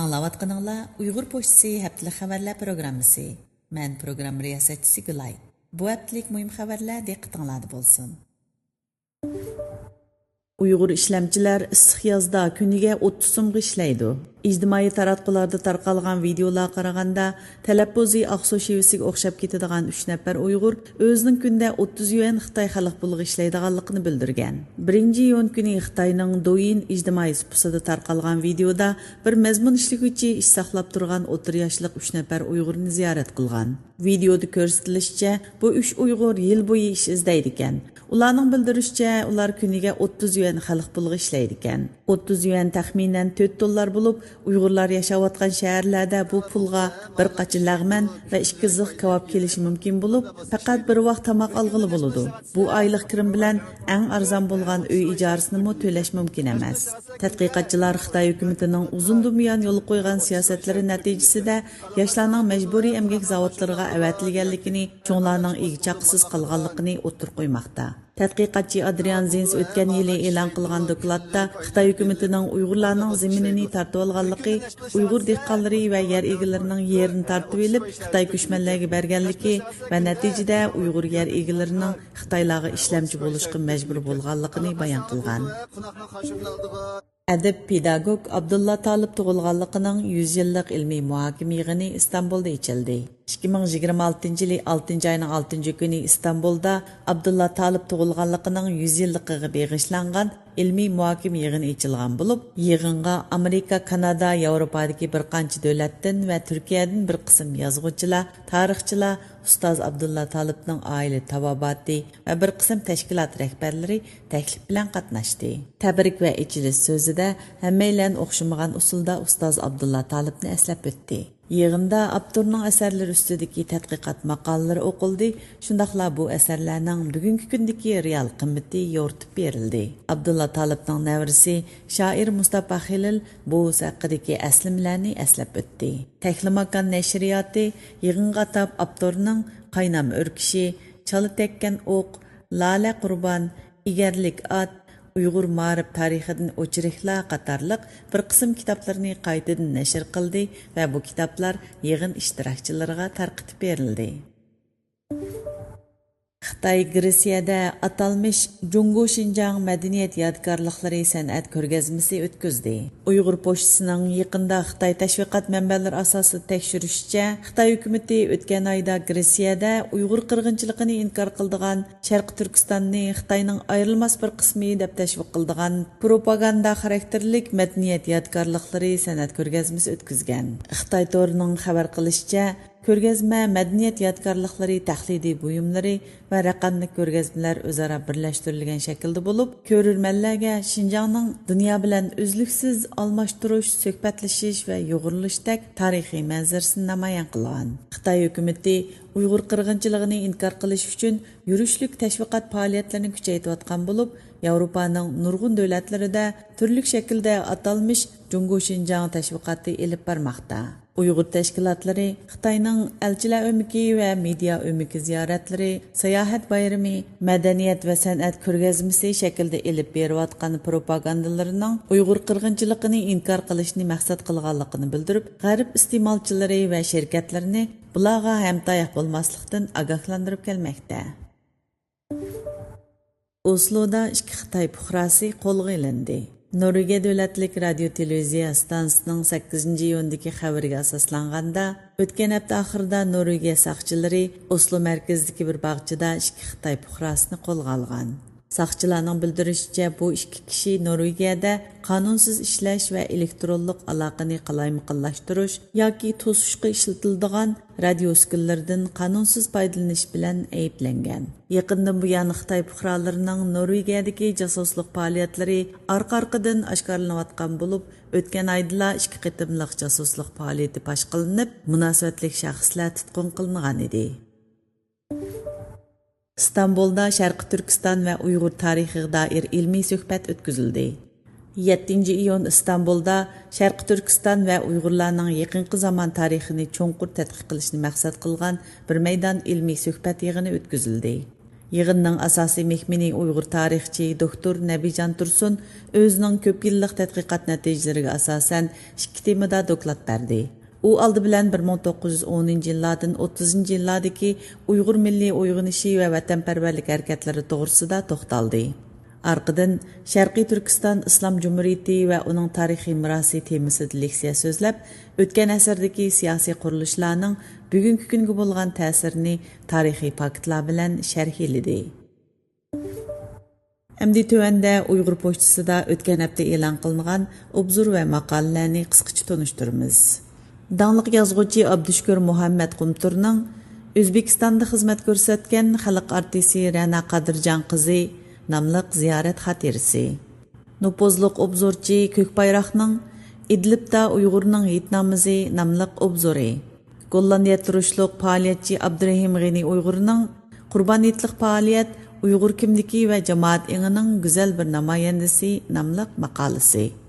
Аңлаватқаныңла Уйғур почтасы haftalik xabarlar programmasi. Мен program riyosatchisi Gulay. Bu haftalik muhim xabarlar diqqatingizda bo'lsin. Uyg'ur ishlamchilar issiq yozda kuniga 30 so'mga ishlaydi. İctimai taratqularda tarqalgan videolar qaraganda, talabbuzi Aqsu shivisiga o'xshab ketadigan 3 nafar Uyg'ur o'zining kunda 30 yuan Xitoy xalq puliga ishlaydiganligini bildirgan. 1-iyun kuni Xitoyning Douyin ijtimoiy supusida tarqalgan videoda bir mazmun ishlovchi ish saqlab turgan 30 yoshli 3 nafar Uyg'urni ziyorat qilgan. Videoda ko'rsatilishicha, bu 3 Uyg'ur yil bo'yi ish izlaydi ekan. Ularning bildirishicha, ular kuniga 30 yuan xalq puliga ishlaydi ekan. 30 yuan taxminan $4 bo'lib, Uyg'urlar yashayotgan shaharlarda bu pulga bir qacha lag'man va 2 zig kavob kelishi mumkin bo'lib, faqat bir vaqt tamoq olg'ili bo'ladi. Bu oylik kirim bilan eng arzon bo'lgan uy ijarasini mo to'lash mumkin emas. Tadqiqotchilar Xitoy hukumatining uzundan buyon yo'l qo'ygan siyosatlari natijasida yoshlarning majburiy emgak zavodlariga avatilganligini, cho'nglarning egchaqsiz qolganligini o'tir qo'ymoqda. Tadqiqotchi Adrian Zins o'tgan yili e'lon qilgan dokladda Xitoy hukumatining Uyg'urlarning zaminini tortib olganligi, Uyg'ur dehqonlari va yer egalarining yerini tortib olib, Xitoy ko'chmanlarga berganligi va natijada Uyg'ur yer egalarining Xitoylarga ishlamchi bo'lishga majbur bo'lganligini bayon qilgan. Adib pedagog Abdulla Talib tug'ilganligining 100 yillik ilmiy muhokama yig'ini Istanbulda ochildi. 2026 yil 6 oyning 6 kuni Istanbulda Abdulla Talib tug'ilganligining 100 yilligiga bag'ishlangan ilmiy muhokama yig'ini ochilgan bo'lib, yig'inga Amerika, Kanada, Yevropadagi bir qancha davlatdan va Turkiyadan bir qism yozuvchilar, tarixchilar, ustoz Abdulla Talibning oila tabobati va bir qism tashkilot rahbarlari taklif bilan qatnashdi. Tabrik va ichilish so'zida hammaylar o'xshamagan usulda ustoz Abdulla Talibni eslab o'tdi. Yig'inda avtorning asarlari ustidagi tadqiqot maqolalari o'qildi. Shundaqla bu asarlarning bugungi kundagi real qimmati yoritib berildi. Abdulla Talibning navrisi shoir Mustafa Xilil bu haqidagi aslimlarni eslab o'tdi. Tahlimikan nashriyoti yig'inga atab avtorning qaynam o'rkishi, chala tekkan o'q, lala qurbon, egarlik at, Uyg'ur ma'rif tarixidan o'chiriqlar qatorliq bir qism kitoblarni qaytadan nashr qildi va bu kitoblar yig'in ishtirokchilariga tarqatib berildi. Xitoy Gretsiyada atalmış Jungo Xinjiang madaniyat yodgorliklari san'at ko'rgazmasi o'tkazdi. Uyg'ur pochtasining yaqinda Xitoy tashviqot manbalari asosida tekshirishicha, Xitoy hukumatı o'tgan oyda Gretsiyada Uyg'ur qirg'inchiligini inkor qildigan Sharq Turkistonni Xitoyning ayrilmas bir qismi deb tashviq qildigan propaganda xarakterlik madaniyat yodgorliklari san'at ko'rgazmasi o'tkazgan. Xitoy torining xabar qilishicha, ko'rgazma madaniyat yodgorliklari, taxlidiy buyumlari va raqamli ko'rgazmalar o'zaro birlashtirilgan shaklda bo'lib, ko'rurmanlarga Xinjiangning dunyo bilan uzluksiz almashtirish, suhbatlashish va yo'g'rilishdek tarixiy manzarasini namoyon qilgan. Xitoy hukumatı Uyg'ur qirg'inchiligini inkor qilish uchun yurishlik tashviqot faoliyatlarini kuchaytirayotgan bo'lib, Yevropaning nurg'un davlatlarida turli shaklda atalmış Jungo Xinjiang tashviqoti elib bormoqda. Uyg'ur tashkilotlari Xitoyning elchilar o'miki va media o'miki ziyoratlari, sayohat bayrami, madaniyat va san'at ko'rgazmasi shaklda elib berayotgan propagandalarining Uyg'ur qirg'inchiligini inkor qilishni maqsad qilganligini bildirib, g'arb iste'molchilari va shirkatlarini bularga hamtoyoq bo'lmaslikdan ogohlantirib kelmoqda. Osloda 2 Xitoy fuqarosi qo'lga olindi. Norvegiya davlatlik radio televiziya stansiyasining 8-iyundagi xabariga asoslanganda, o'tgan hafta oxirida Norvegiya saqchilari Oslo markazidagi bir bog'chada 2 Xitoy fuqarosini qo'lga olgan. Saqchilarning bildirishicha, bu 2 kishi Norvegiyada qonunsiz ishlash va elektronlik aloqani qalaymiqonlashtirish yoki to'sishga ishlatiladigan radio uskunlardan qonunsiz foydalanish bilan ayblangan. Yaqindan buyon Xitoy fuqarolarining Norvegiyadagi jasuslik faoliyatlari orqa-orqadan oshkorlanayotgan bo'lib, o'tgan oyda 2 qitimliq jasuslik faoliyati fosh qilinib, munosabatli shaxslar tutqun qilingan edi. İstanbulda Sharqi Turkiston va Uyg'ur tarixiga doir ilmiy suhbat o'tkazildi. 7-iyun İstanbulda Sharqi Turkiston va Uyg'urlarning yaqinqi zamon tarixini cho'nqur tadqiq qilishni maqsad qilgan bir maydon ilmiy suhbat yig'ini o'tkazildi. Yığınның asosiy mehmini Uyg'ur tarixchi doktor Nabijan Tursun o'zining ko'p yillik tadqiqot natijalariga asosan ikki temada doklad berdi. U oldi bilan 1910-yillardan 30-yillardagi Uyg'ur milliy uyg'onishi va vatanparvarlik harakatlari to'g'risida to'xtaldi. Arqadan Sharqiy Turkiston Islom Jumhuriyati va uning tarixiy merosi temasida leksiya so'zlab, o'tgan asrdagi siyosiy qurilishlarning bugungi kunga bo'lgan ta'sirini tarixiy faktlar bilan sharhladi. Әмді төвәндә Uyg'ur pochtasida o'tgan hafta e'lon qilingan obzor va maqolalarni qisqacha tanishtiramiz. Dаңлык yazg'uvchi Abdushukur Muhammad Qumturning O'zbekistonda xizmat ko'rsatgan xalq artisti Ra'no Qadirjon qizi nomli ziyorat xotirasi. Nupozliq obzorchi Ko'kbayroqning Idlibda Uyg'urning hitnomizi nomli obzori. Gollandiya turishliq faoliyatchi Abdurahim G'ani Uyg'urning Qurboniyatlik faoliyat Uyg'ur kimligi va jamoat engining go'zal bir namoyandasi nomli maqolasi.